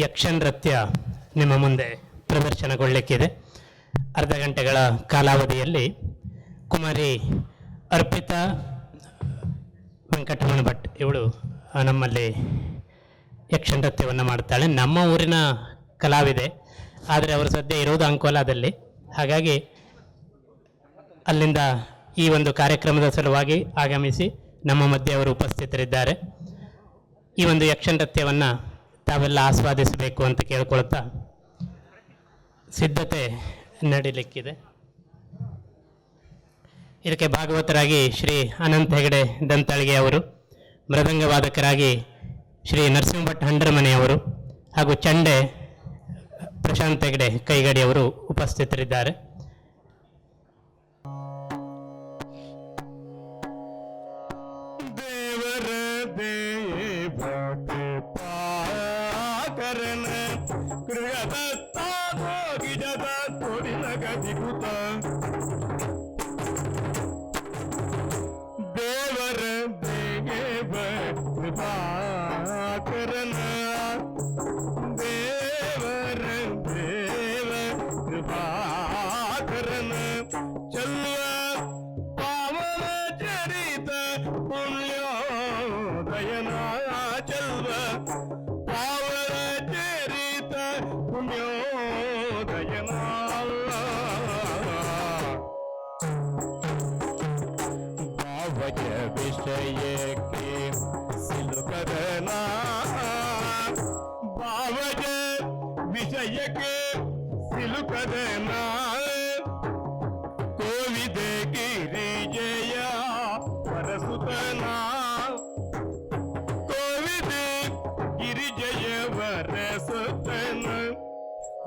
ಯಕ್ಷ ನೃತ್ಯ ನಿಮ್ಮ ಮುಂದೆ ಪ್ರದರ್ಶನಗೊಳ್ಳಲಿಕ್ಕಿದೆ. ಅರ್ಧ ಗಂಟೆಗಳ ಕಾಲಾವಧಿಯಲ್ಲಿ ಕುಮಾರಿ ಅರ್ಪಿತಾ ವೆಂಕಟರಮಣ ಭಟ್ ಇವಳು ನಮ್ಮಲ್ಲಿ ಯಕ್ಷ ನೃತ್ಯವನ್ನು ಮಾಡ್ತಾಳೆ. ನಮ್ಮ ಊರಿನ ಕಲಾವಿದೆ, ಆದರೆ ಅವರು ಸದ್ಯ ಇರೋದು ಅಂಕೋಲಾದಲ್ಲಿ. ಹಾಗಾಗಿ ಅಲ್ಲಿಂದ ಈ ಒಂದು ಕಾರ್ಯಕ್ರಮದ ಸಲುವಾಗಿ ಆಗಮಿಸಿ ನಮ್ಮ ಮಧ್ಯೆ ಅವರು ಉಪಸ್ಥಿತರಿದ್ದಾರೆ. ಈ ಒಂದು ಯಕ್ಷ ನೃತ್ಯವನ್ನು ತಾವೆಲ್ಲ ಆಸ್ವಾದಿಸಬೇಕು ಅಂತ ಕೇಳ್ಕೊಳ್ತಾ ಸಿದ್ಧತೆ ನಡೀಲಿಕ್ಕಿದೆ. ಇದಕ್ಕೆ ಭಾಗವತರಾಗಿ ಶ್ರೀ ಅನಂತ ಹೆಗಡೆ ದಂತಾಳಿಗೆ ಅವರು, ಮೃದಂಗವಾದಕರಾಗಿ ಶ್ರೀ ನರಸಿಂಹ ಭಟ್ ಹಂಡ್ರಮನೆ ಅವರು ಹಾಗೂ ಚಂಡೆ ಪ್ರಶಾಂತ್ ಹೆಗಡೆ ಕೈಗಡಿ ಅವರು ಉಪಸ್ಥಿತರಿದ್ದಾರೆ.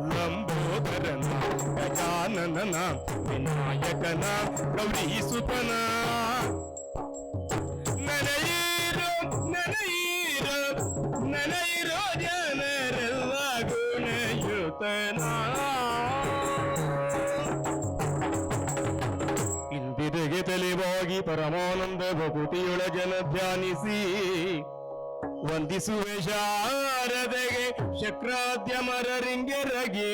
ಲಂಬೋದರನ ಗಜಾನನ ವಿನಾಯಕನ ಗೌರೀಸುತನ ನನಯಿರೋ ನನಯಿರೋ ನನಯಿರೋ ಜನರೆಲ್ಲ ಗುಣಯುತನ ಇಂದಿರೆಗೆ ತಲೆವಾಗಿ ಪರಮಾನಂದ ಭಕುತಿಯೊಳಗನ ಧ್ಯಾನಿಸಿ ವಂದಿಸುವೆ ಶಾರದೆಗೆ ಶಕ್ರಾದ್ಯಮರರಿಂಗೆರಗಿ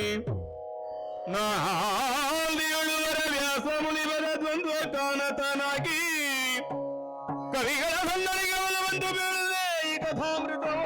ನಾಂದಿಯುಳುವರ ವ್ಯಾಸ ಮುನಿವರ ದ್ವಂದ್ವ ಕಾಣತನಾಗಿ ಕವಿಗಳ ಸನ್ನಡಿಗೆ ಒಲವಂದು ಬೀಳದೆ ಈ ಕಥಾಮೃತವೋ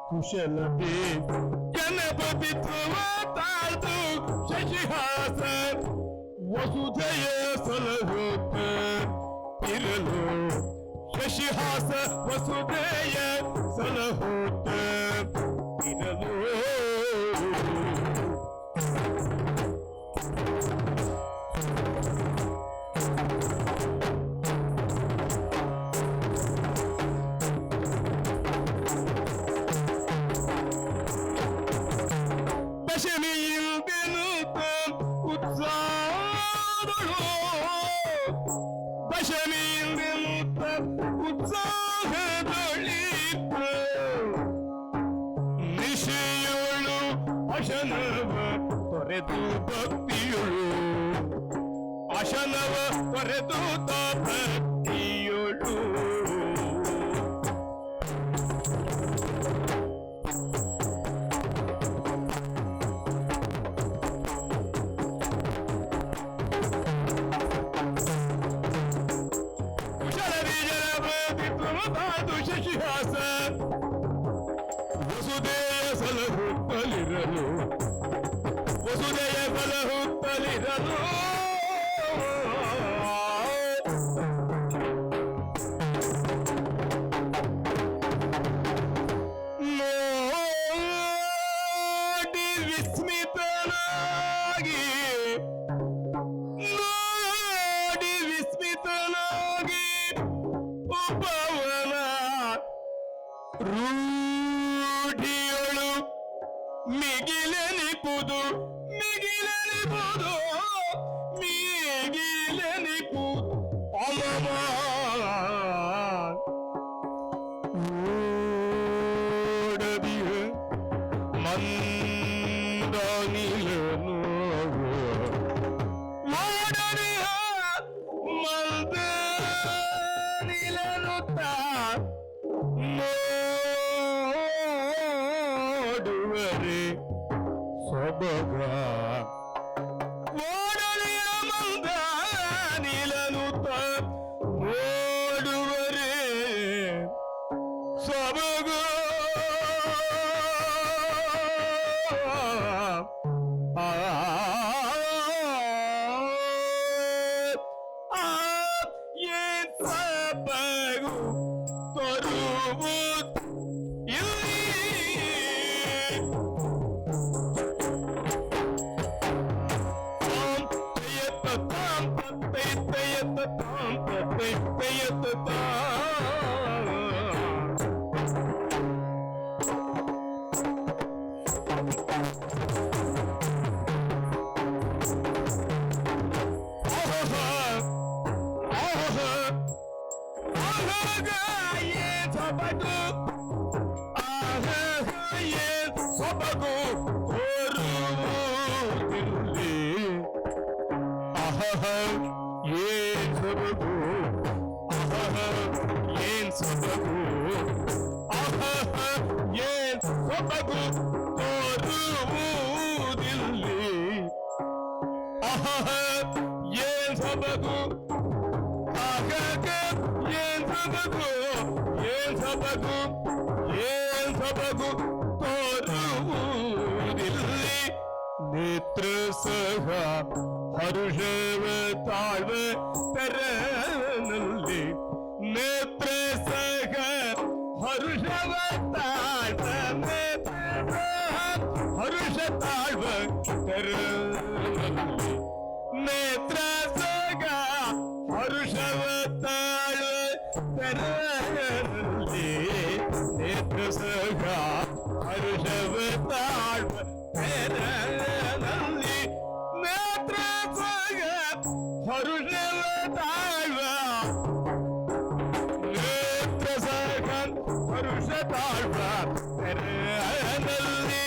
ಕುಶಲತೆ ಜನಪತಿತ್ವ ತಾಳ್ದು ಶಶಿಹಾಸ ವಸುಧೆಯ ಸಲಹುತ್ತ ಇರಲು ಶಶಿಹಾಸ ವಸುಧೆಯ ಸಲಹುತ್ತ ಇರಲು ನಿಶೆಯುಳು ವಶನವ ತೊರೆದು ಭಕ್ತಿಯುಳು ವಶನವ ತೊರೆದು ಭಕ್ತಿಯೊಳು ಕುಶಲ ಬೀಜರ ಪ್ರತಿತ್ವಮತಾದು ಶಶಿಹಾಸ ವಸುದೇಯ ಸಲಹುತ್ತಲಿರಲು ವಸುದೇಯ ಸಲಹುತ್ತಲಿರಲು ನೋಡಿ ವಿಸ್ಮಿತನಾಗಿ ನೋಡಿ ವಿಸ್ಮಿತನಾಗಿ ಉಪವನ ರೂಢಿಯೊಳು ಮಿಗಿಲೆನಿಪುದು ಮಿಗಿಲೆನಿಪುದು ಮಿಗಿಲೆನಿಪುದು ಅಮಮ ಓಡದಿಯ ಮಂದನಿಲನು ಓಡದಿಯ ಮಂದನಿಲನುತ್ತ ನೋಡುವರೆ ಸೊಬಗ ಓಡಲಿಯ ಮಂದ ನೀಲನುತ್ತ ನೋಡುವರೆ ಸೊಬಗ ಸೊಬಗು ತರುವುದು ಇಲ್ಲಿ ಸೊಬಗು ತೋರುವುದಿಲ್ಲಿ ಏನ್ ಸೊಬಗು ಏನ್ ಸೊಬಗು ಏನ್ ಸೊಬಗು ತೋರುವುದಿಲ್ಲಿ ಏನ್ ಸೊಬಗು ಏನ್ ಸೊಬಗು ಏನ್ ಸೊಬಗು ಏನ್ ಸೊಬಗು ತೋರುವುದಿಲ್ಲಿ ನೇತ್ರ ಸಹ ಹರುಷವ ತಾಳ್ವ ತೆರನಲ್ಲಿ ನೇತ್ರ ಸಹ ಹರುಷವ ತಾಳ್ವ ಹರುಷ ತಾಳ್ವ ತೆರನಲ್ಲಿ ನೇತ್ರ ಸಹ ಹರುಷವ ತಾಳ್ವ ತೆರನಲ್ಲಿ ನೇತ್ರ ಸಹ ಹರುಷವ ತಾಳ್ವ ತೆರನಲ್ಲಿ ನೇತ್ರ ಸಹ ಹರುಷವ ತಾಳ್ವ ನೇತ್ರ ಸಹ ಹರುಷ ತಾಳ್ವ ತೆರನಲ್ಲಿ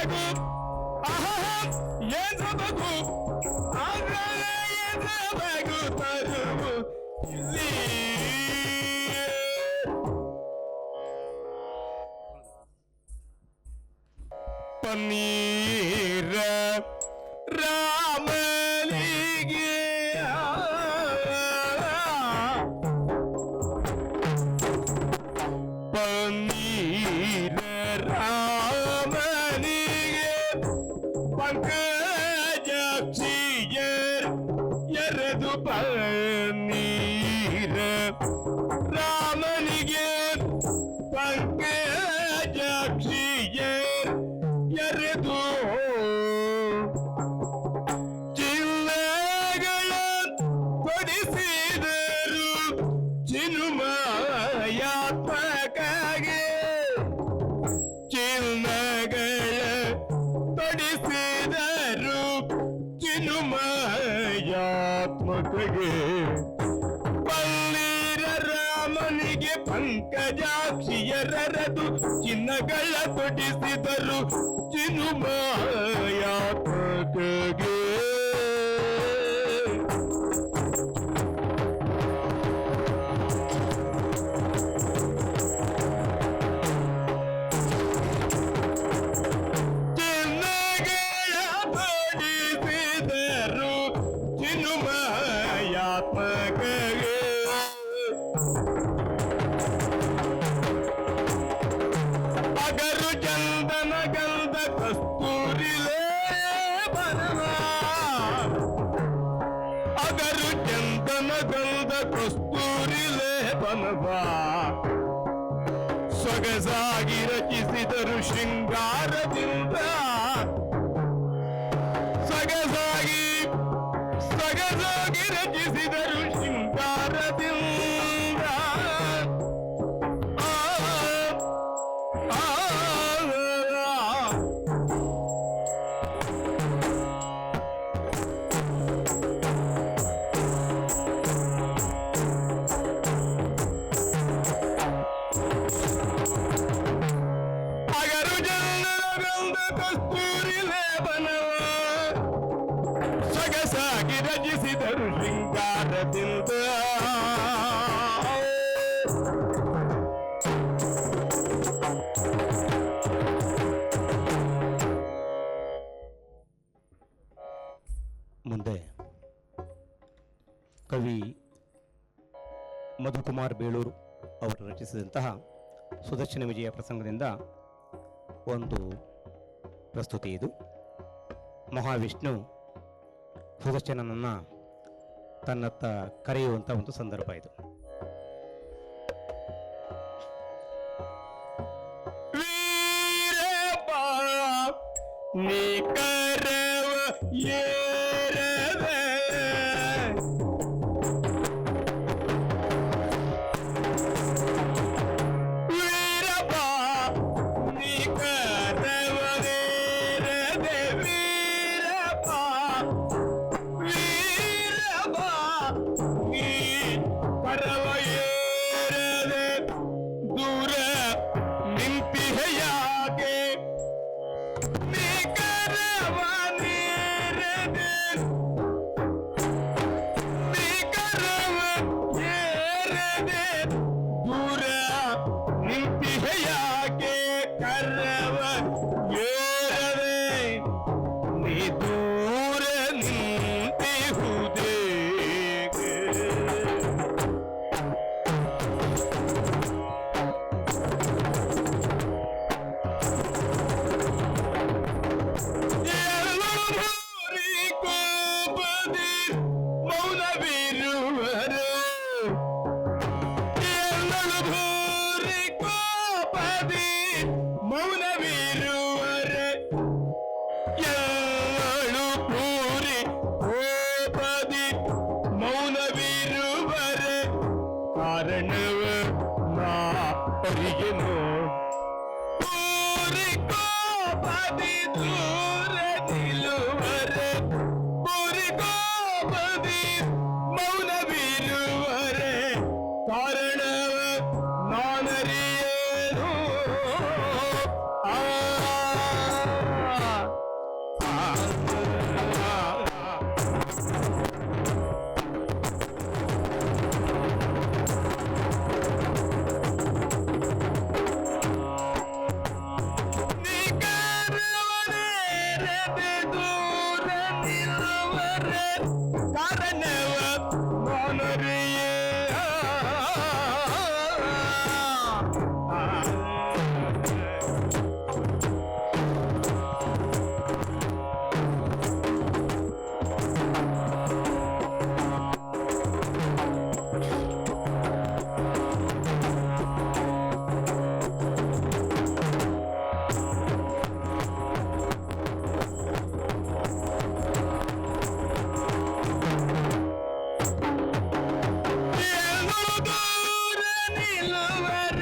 ಸೊಬಗು ಏನ್ ಸೊಬಗು ಏನ್ ಸೊಬಗು ತರುವು ಇಲ್ಲಿ ಪನ್ನೀರ ರಾಮನಿಗೆ ಪನ್ನೀರ ರಾಮನಿಗೆ ಪಂಕಜಾಕ್ಷಿಯರ್ ಎರೆದು ಪನ್ನೀರ ರಾಮನಿಗೆ ಪಂಕಜಾಕ್ಷಿಯರ್ ಎರೆದು ಚಿಲ್ಲಗಳ ಕೊಡಿಸಿದರು ಚಿನ್ಮಯಾತ್ಮಕಗೆ ಚಿನ್ನಗಳ ತೊಡಿಸಿದರು ಚಿನ್ಮಯಾತ್ಮಕಗೆ ಪನ್ನೀರ ರಾಮನಿಗೆ ಪಂಕಜಾಕ್ಷಿಯರದು ಚಿನ್ನಗಳ ತೊಡಿಸಿದರು ಚಿನ್ಮಯಾತ್ಮಕಗೆ ಅಗರು ಚಂದನ ಗಂಧ ಕಸ್ತೂರಿಲೇ ಬನವ ಅಗರು ಚಂದನ ಗಂಧ ಕಸ್ತೂರಿಲೇ ಬನವ ಸೊಗಸಾಗಿ ರಚಿಸಿದರು ಶೃಂಗಾರದಿಂದ ಸೊಗಸಾಗಿ ರಚಿಸಿದರು ಶೃಂಗಾರದಿಂದ ಅಗರು ಚಂದನ ಕಸ್ತೂರಿಲೇ ಬನವ ಸೊಗಸಾಗಿ ರಚಿಸಿದರು ಶೃಂಗಾರದಿಂದ ಮುಂದೆ ಕವಿ ಮಧುಕುಮಾರ್ ಬೇಳೂರು ಅವರು ರಚಿಸಿದಂತಹ ಸುದರ್ಶನ ವಿಜಯ ಪ್ರಸಂಗದಿಂದ ಒಂದು ಪ್ರಸ್ತುತಿ ಇದು. ಮಹಾವಿಷ್ಣು ಸುದರ್ಶನನನ್ನು ತನ್ನತ್ತ ಕರೆಯುವಂಥ ಒಂದು ಸಂದರ್ಭ ಇದು. ವೀರಪ್ಪ ನಿಕರವ ಏರದೆ ವೀರಪ್ಪ ನಿಕರವ ಏರದೆ ವೀರಪ್ಪ ವೀರಪ್ಪ ನೀ ಕರವ ಏರದೆ ದೂರ ನಿಂತಿಹೆಯಾಗೆ ನೀ ಕರವ ನೀರದೆ ನೀ ಕರವ ಏರದೆ ದೂರ ನಿಂತಿಹೆಯಾಗೆ ಕರವ ಏರದೆ ನೀ ದೂರ ನಿಂತಿಹುದೇ ಕಾರಣವ ನಾ ಅರಿಗೆನು ಪೂರಿ ಕೋಪದಿ ದೂರ ನಿಲ್ಲುವರೆ ಪೂರಿ ಕೋಪದಿ ಮೌನವಿರುವರೆ ಕಾರಣವ ನಾನರಿಯೇನು ಆ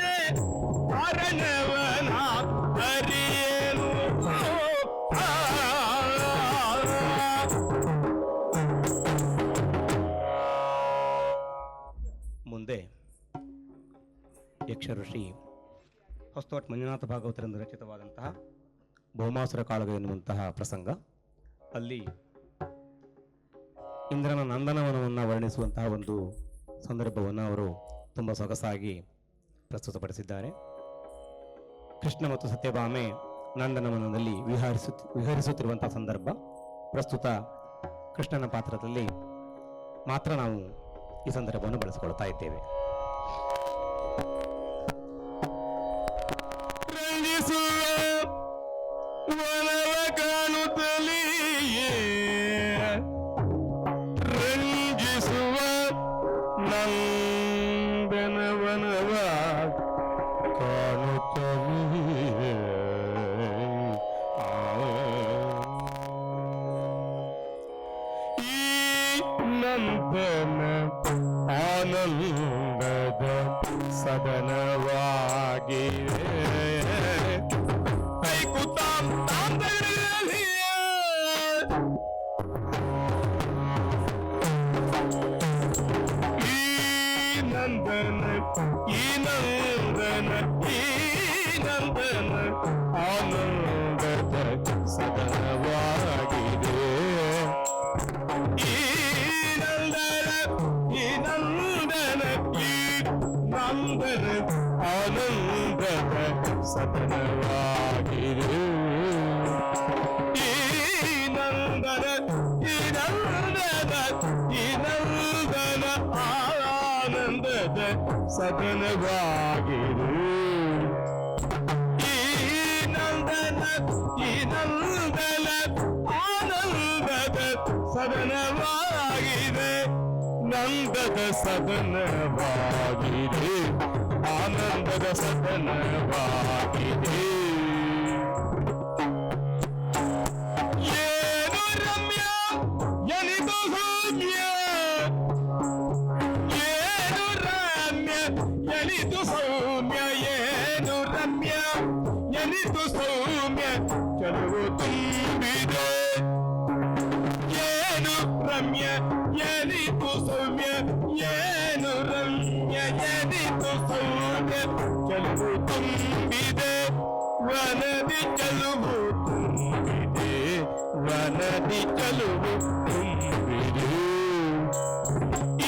ಕಾಣದೆ ಕಾರಣವನ ಅರಿಯೇನು. ಮುಂದೆ ಯಕ್ಷ ಋಷಿ ಹೊಸ್ತೋಟ್ ಮಂಜುನಾಥ ಭಾಗವತರಿಂದ ರಚಿತವಾದಂತಹ ಭೌಮಾಸುರ ಕಾಳಗ ಎನ್ನುವಂತಹ ಪ್ರಸಂಗ. ಅಲ್ಲಿ ಇಂದ್ರನ ನಂದನವನವನ್ನು ವರ್ಣಿಸುವಂತಹ ಒಂದು ಸಂದರ್ಭವನ್ನು ಅವರು ತುಂಬ ಸೊಗಸಾಗಿ ಪ್ರಸ್ತುತಪಡಿಸಿದ್ದಾರೆ. ಕೃಷ್ಣ ಮತ್ತು ಸತ್ಯಭಾಮೆ ನಂದನವನದಲ್ಲಿ ವಿಹರಿಸುತ್ತಿರುವಂತಹ ಸಂದರ್ಭ ಪ್ರಸ್ತುತ ಕೃಷ್ಣನ ಪಾತ್ರದಲ್ಲಿ ಮಾತ್ರ ನಾವು ಈ ಸಂದರ್ಭವನ್ನು ಬಳಸಿಕೊಳ್ತಾ ಇದ್ದೇವೆ. ವನವ ಕಾಣುತ್ತಲಿಯೇ ರಂಜಿಸುವ ನಂದನವನವ ಕಾಣುತ್ತಲಿಯೇ ಈ ನಂದನ ಆನಂದದ ಸದನವಾಗಿದೆ. ಆನಂದದ ಸದನವಾಗಿದೆ. ಈ ನಂದನ ಆನಂದದ ಸದನವಾಗಿದೆ. ಈ ನಂದನ ಆನಂದದ ಸದನವಾಗಿದೆ. ಈ ನಂದನ ಆನಂದದ ಸದನವಾಗಿದೆ. ನಂದದ ಸದನವಾಗಿದೆ. ಆನಂದದ ಸದನವಾಗಿದೆ. ಏನು ರಮ್ಯ ಎನಿದು ಸೌಮ್ಯ, ಏನು ರಮ್ಯ ಎನಿದು ಸೌಮ್ಯ, ಏನು ರಮ್ಯ ಎನಿದು ಸೌಮ್ಯ ಚಲುವು ತುಂಬಿದೆ. ಏನು ರಮ್ಯ ಎನಿದು ಸೌಮ್ಯ, ಏನು ರಮ್ಯ ಎನಿದು ಸೌಮ್ಯ ಚಲುವು ತುಂಬಿದೆ. ವನದಿ ಚಲುವು ತುಂಬಿದೆ, ವನದಿ ಚಲುವು ತುಂಬಿದೆ.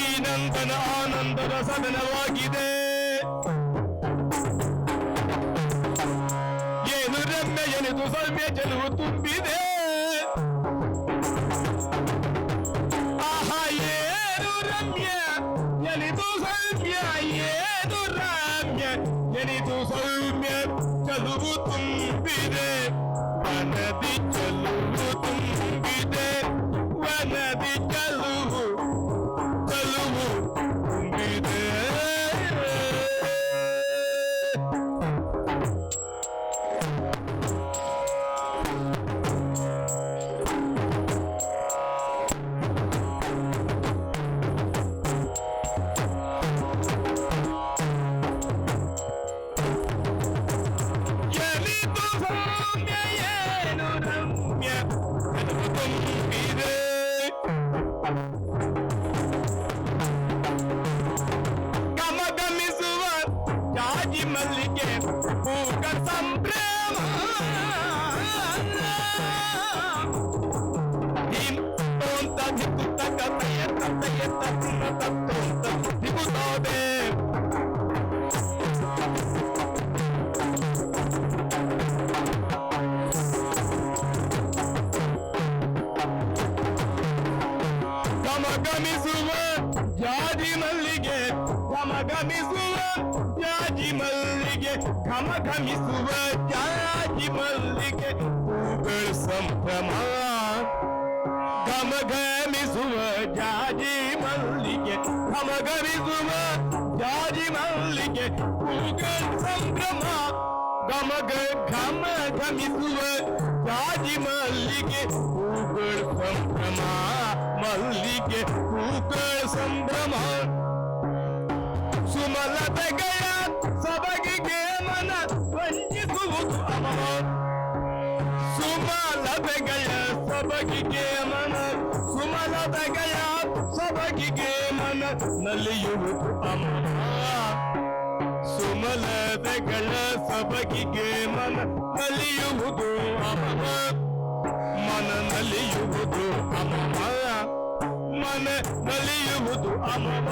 ಈ ನಂದನ ಆನಂದದ ಸದನವಾಗಿದೆ. ಏನು ರಮ್ಯ ಎನಿದು ಸೌಮ್ಯ ಚಲುವು ತುಂಬಿದೆ. ಆಹಾ ಏನು ರಮ್ಯ ಎನಿದು ಸೌಮ್ಯ, ಏನು ರಮ್ಯ ಎನಿದು ಸೌಮ್ಯ ಚಲುವು ತುಂಬಿದೆ. ವನದಿ ಚಲುವು ತುಂಬಿದೆ, ವನದಿ ಚಲುವು ತುಂಬಿದೆ. ಮಲ್ಲಿಗೆ ಪೂಕ ಸಂಭ್ರಮ ದಿಗುತ್ತ ಕಥೆಯ ಕಥೆಯ ತತ್ತೋಂತ ದಿಗುತ್ತೋದೆ. ಗಮಗಮಿಸುವ ಜಾಜಿ ಮಲ್ಲಿಗೆ, ಗಮಗಮಿಸುವ ಜಾಜಿ ಮಲ್ಲಿಗೆ, ಘಮಘಮಿಸುವ ಜಾಜಿ ಮಲ್ಲಿಗೆ ಹೂಗಳ ಸಂಭ್ರಮ. ಘಮಘಮಿಸುವ ಜಾಜಿ ಮಲ್ಲಿಗೆ, ಘಮಘಮಿಸುವ ಜಾಜಿ ಮಲ್ಲಿಗೆ ಹೂಗಳ ಸಂಭ್ರಮ. ಘಮಘಮಿಸುವ ಜಾಜಿ ಮಲ್ಲಿಗೆ ಹೂಗಳ ಸಂಭ್ರಮ, ಮಲ್ಲಿಗೆ ಹೂಗಳ ಸಂಭ್ರಮ. ಸುಮಲತೆಗಳ ಸಬಗೆ ಸೊಬಗಿಗೆ ಮನ ಸುಮಲತೆಗಳ ಸೊಬಗಿಗೆ ಮನ ನಲಿಯುವುದು ಅಮರ ಸುಮಲತೆಗಳ ಸೊಬಗಿಗೆ ಮನ ನಲಿಯುವುದು ಅಮರ ಮನ ನಲಿಯುವುದು ಅಮರ ಮನ ನಲಿಯುವುದು ಅಮರ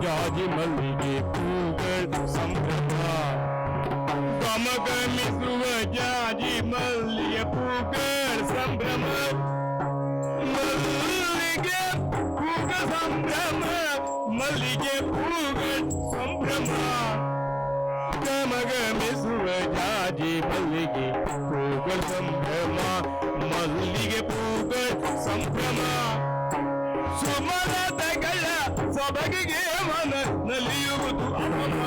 ಜಾಜಿ ಮಲ್ಲಿಗೆ ಹೂಗಳ ಸಂಭ್ರಮ ಗಮಗಮಿಸುವ ಜಾಜಿ ಮಲ್ಲಿಗೆ ಹೂಗಳ ಸಂಭ್ರಮ ಮಲ್ಲಿಗೆ ಹೂಗ ಸಂಭ್ರಮ ಮಲ್ಲಿಗೆ ಹೂಗಳ ಸಂಭ್ರಮ ಗಮಗಮಿಸುವ ಜಾಜಿ ಮಲ್ಲಿಗೆ ಹೂಗಳ ಸಂಭ್ರಮ ಮಲ್ಲಿಗೆ ಹೂಗಳ ಸಂಭ್ರಮ ಸುಮಲತೆಗಳ ಸೊಬಗಿಗೆ ಮನ ನಲಿಯುವುದು ಅಮರ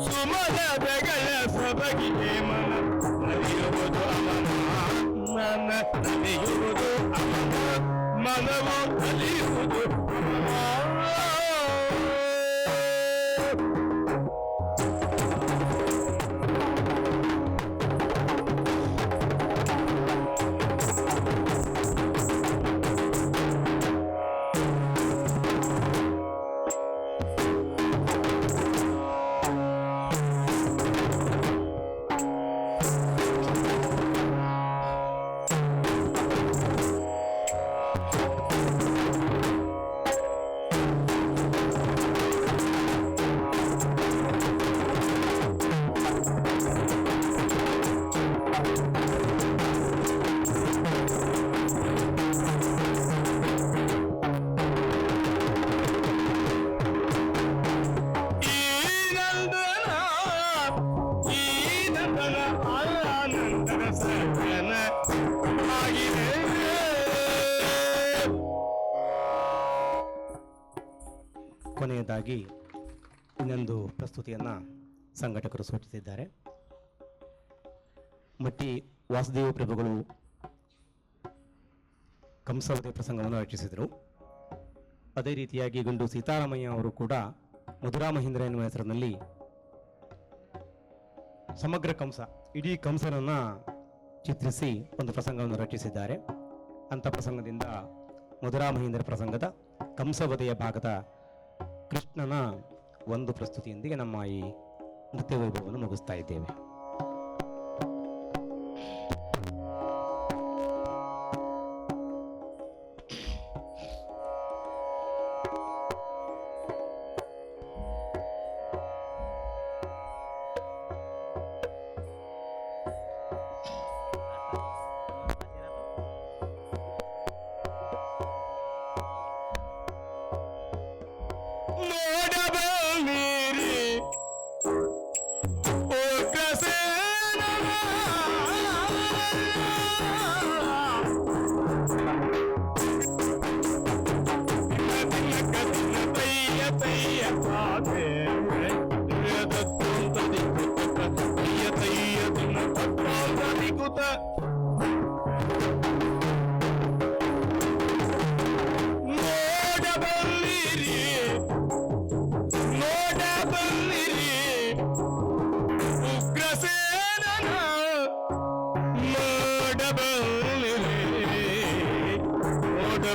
ಸುಮಲತೆಗಳ ಸೊಬಗಿಗೆ ಮನ ನಲಿಯುವುದು ಅಮರ ಮನ ನಲಿಯುವುದು ಅಮರ ಮನವು ನಲಿಯುವುದು ಅಮರ ಕೊನೆಯದಾಗಿ ಇನ್ನೊಂದು ಪ್ರಸ್ತುತಿಯನ್ನು ಸಂಘಟಕರು ಸೂಚಿಸಿದ್ದಾರೆ. ಮಟ್ಟಿ ವಾಸುದೇವ ಪ್ರಭುಗಳು ಕಂಸವಧೆ ಪ್ರಸಂಗವನ್ನು ರಚಿಸಿದರು. ಅದೇ ರೀತಿಯಾಗಿ ಗಂಡು ಸೀತಾರಾಮಯ್ಯ ಅವರು ಕೂಡ ಮಧುರಾ ಮಹೇಂದ್ರ ಎನ್ನುವ ಹೆಸರಿನಲ್ಲಿ ಸಮಗ್ರ ಕಂಸ, ಇಡೀ ಕಂಸನನ್ನು ಚಿತ್ರಿಸಿ ಒಂದು ಪ್ರಸಂಗವನ್ನು ರಚಿಸಿದ್ದಾರೆ. ಅಂಥ ಪ್ರಸಂಗದಿಂದ ಮಧುರಾ ಮಹೇಂದ್ರ ಪ್ರಸಂಗದ ಕಂಸವಧೆಯ ಭಾಗದ ಕೃಷ್ಣನ ಒಂದು ಪ್ರಸ್ತುತಿಯೊಂದಿಗೆ ನಮ್ಮ ಈ ನೃತ್ಯ ವೈಭವವನ್ನು ಮುಗಿಸ್ತಾ ಇದ್ದೇವೆ.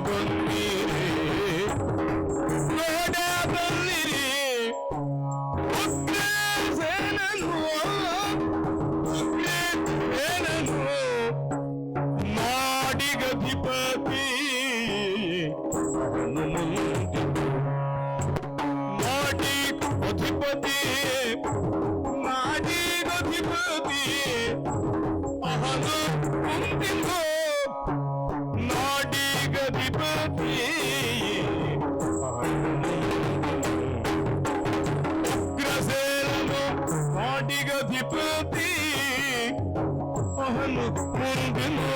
ಬಂದಿರೆ ಅಹನು ಕುಂತಿಂದು ನಾಡಿಗಧಿಪತಿ ಉಗ್ರಸೇನನು ನಾಡಿಗಧಿಪತಿ ಅಹನು ಮುಂದಿನು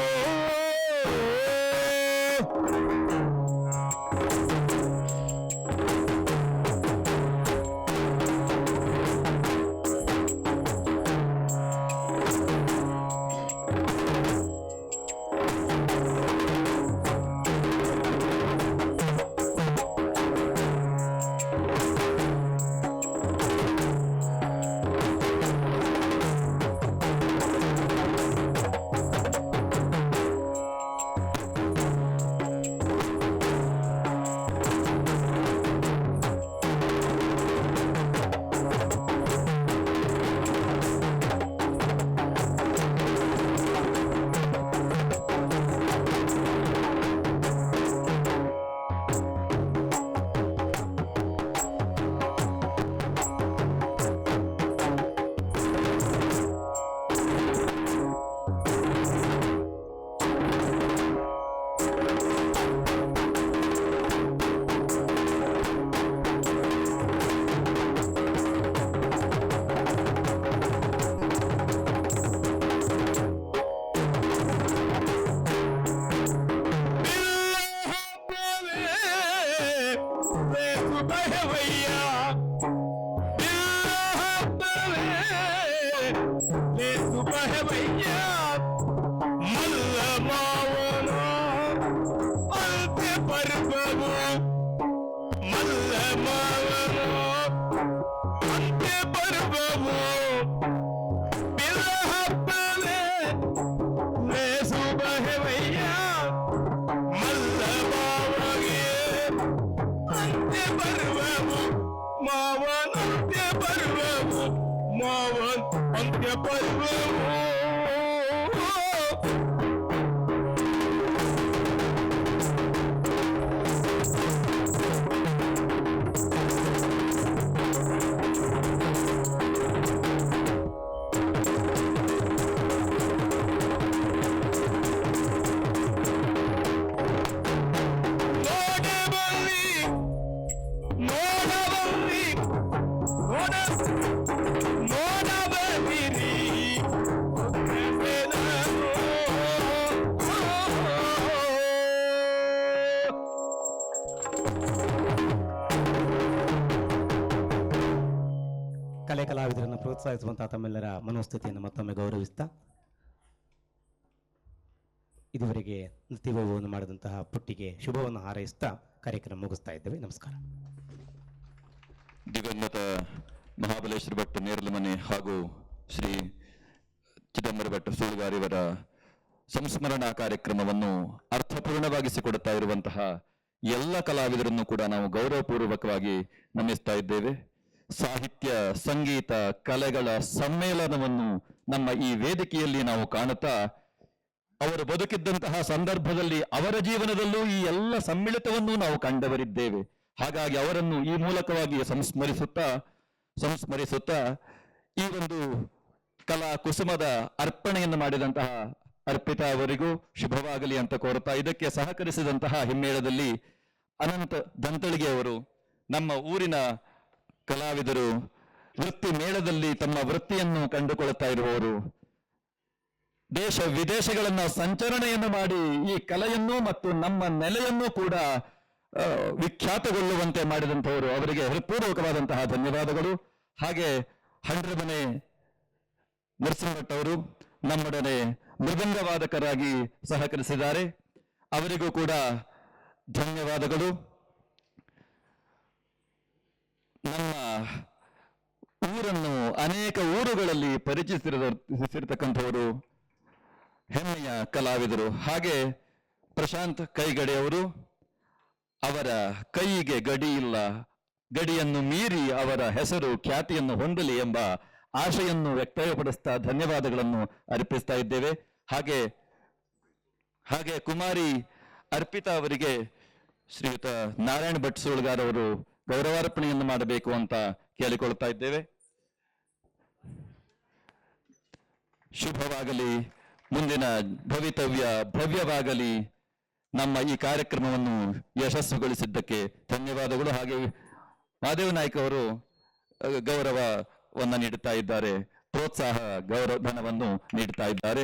ಕಲೆ ಕಲಾವಿದರನ್ನು ಪ್ರೋತ್ಸಾಹಿಸುವಂತಹ ತಮ್ಮೆಲ್ಲರ ಮನೋಸ್ಥಿತಿಯನ್ನು ಮತ್ತೊಮ್ಮೆ ಗೌರವಿಸ್ತಾ ಇದುವರೆಗೆ ನೃತ್ಯ ವೈಭವವನ್ನು ಮಾಡಿದಂತಹ ಪುಟ್ಟಿಗೆ ಶುಭವನ್ನು ಹಾರೈಸ್ತಾ ಕಾರ್ಯಕ್ರಮ ಮುಗಿಸ್ತಾ ಇದ್ದೇವೆ. ನಮಸ್ಕಾರ. ದಿವಂಗತ ಮಹಾಬಲೇಶ್ವರ ಭಟ್ ನೇರಲಮನೆ ಹಾಗೂ ಶ್ರೀ ಚಿದಂಬರ ಭಟ್ ಸೂಳುಗಾರಿಯವರ ಸಂಸ್ಮರಣಾ ಕಾರ್ಯಕ್ರಮವನ್ನು ಅರ್ಥಪೂರ್ಣವಾಗಿಸಿಕೊಡುತ್ತಾ ಇರುವಂತಹ ಎಲ್ಲ ಕಲಾವಿದರನ್ನು ಕೂಡ ನಾವು ಗೌರವಪೂರ್ವಕವಾಗಿ ನಮಿಸ್ತಾ ಇದ್ದೇವೆ. ಸಾಹಿತ್ಯ, ಸಂಗೀತ, ಕಲೆಗಳ ಸಮ್ಮೇಳನವನ್ನು ನಮ್ಮ ಈ ವೇದಿಕೆಯಲ್ಲಿ ನಾವು ಕಾಣುತ್ತಾ ಅವರು ಬದುಕಿದ್ದಂತಹ ಸಂದರ್ಭದಲ್ಲಿ ಅವರ ಜೀವನದಲ್ಲೂ ಈ ಎಲ್ಲ ಸಮ್ಮಿಳಿತವನ್ನು ನಾವು ಕಂಡವರಿದ್ದೇವೆ. ಹಾಗಾಗಿ ಅವರನ್ನು ಈ ಮೂಲಕವಾಗಿ ಸಂಸ್ಮರಿಸುತ್ತಾ ಈ ಒಂದು ಕಲಾ ಕುಸುಮದ ಅರ್ಪಣೆಯನ್ನು ಮಾಡಿದಂತಹ ಅರ್ಪಿತಾ ಅವರಿಗೂ ಶುಭವಾಗಲಿ ಅಂತ ಕೋರುತ್ತಾ, ಇದಕ್ಕೆ ಸಹಕರಿಸಿದಂತಹ ಹಿಮ್ಮೇಳದಲ್ಲಿ ಅನಂತ ದಂತಳಿಗೆ ಅವರು, ನಮ್ಮ ಊರಿನ ಕಲಾವಿದರು, ವೃತ್ತಿ ಮೇಳದಲ್ಲಿ ತಮ್ಮ ವೃತ್ತಿಯನ್ನು ಕಂಡುಕೊಳ್ಳುತ್ತಾ ಇರುವವರು, ದೇಶ ವಿದೇಶಗಳನ್ನ ಸಂಚರಣೆಯನ್ನು ಮಾಡಿ ಈ ಕಲೆಯನ್ನು ಮತ್ತು ನಮ್ಮ ನೆಲೆಯನ್ನು ಕೂಡ ವಿಖ್ಯಾತಗೊಳ್ಳುವಂತೆ ಮಾಡಿದಂಥವರು, ಅವರಿಗೆ ಹೃತ್ಪೂರ್ವಕವಾದಂತಹ ಧನ್ಯವಾದಗಳು. ಹಾಗೆ ಹಂಡ್ರಮನೆ ನರಸಿಂಹಭಟ್ ಅವರು ನಮ್ಮೊಡನೆ ಮೃದಂಗವಾದಕರಾಗಿ ಸಹಕರಿಸಿದ್ದಾರೆ, ಅವರಿಗೂ ಕೂಡ ಧನ್ಯವಾದಗಳು. ನಮ್ಮ ಊರನ್ನು ಅನೇಕ ಊರುಗಳಲ್ಲಿ ಪರಿಚಯಿಸಿರತಕ್ಕಂಥವರು ಹೆಮ್ಮೆಯ ಕಲಾವಿದರು. ಹಾಗೆ ಪ್ರಶಾಂತ್ ಕೈಗಡೆಯವರು, ಅವರ ಕೈಗೆ ಗಡಿ ಇಲ್ಲ, ಗಡಿಯನ್ನು ಮೀರಿ ಅವರ ಹೆಸರು ಖ್ಯಾತಿಯನ್ನು ಹೊಂದಲಿ ಎಂಬ ಆಶೆಯನ್ನು ವ್ಯಕ್ತಪಡಿಸ್ತಾ ಧನ್ಯವಾದಗಳನ್ನು ಅರ್ಪಿಸ್ತಾ ಇದ್ದೇವೆ. ಹಾಗೆ ಕುಮಾರಿ ಅರ್ಪಿತಾ ಅವರಿಗೆ ಶ್ರೀಯುತ ನಾರಾಯಣ ಭಟ್ ಸೂಳ್ಗಾರ್ ಅವರು ಗೌರವಾರ್ಪಣೆಯನ್ನು ಮಾಡಬೇಕು ಅಂತ ಕೇಳಿಕೊಳ್ತಾ ಇದ್ದೇವೆ. ಶುಭವಾಗಲಿ, ಮುಂದಿನ ಭವಿತವ್ಯ ಭವ್ಯವಾಗಲಿ. ನಮ್ಮ ಈ ಕಾರ್ಯಕ್ರಮವನ್ನು ಯಶಸ್ವಿಗೊಳಿಸಿದ್ದಕ್ಕೆ ಧನ್ಯವಾದಗಳು. ಹಾಗೆ ಮಹಾದೇವ ನಾಯ್ಕ ಅವರು ಗೌರವವನ್ನು ನೀಡುತ್ತಾ ಇದ್ದಾರೆ, ಪ್ರೋತ್ಸಾಹ ಗೌರವ ಧನವನ್ನು ನೀಡುತ್ತಾ ಇದ್ದಾರೆ.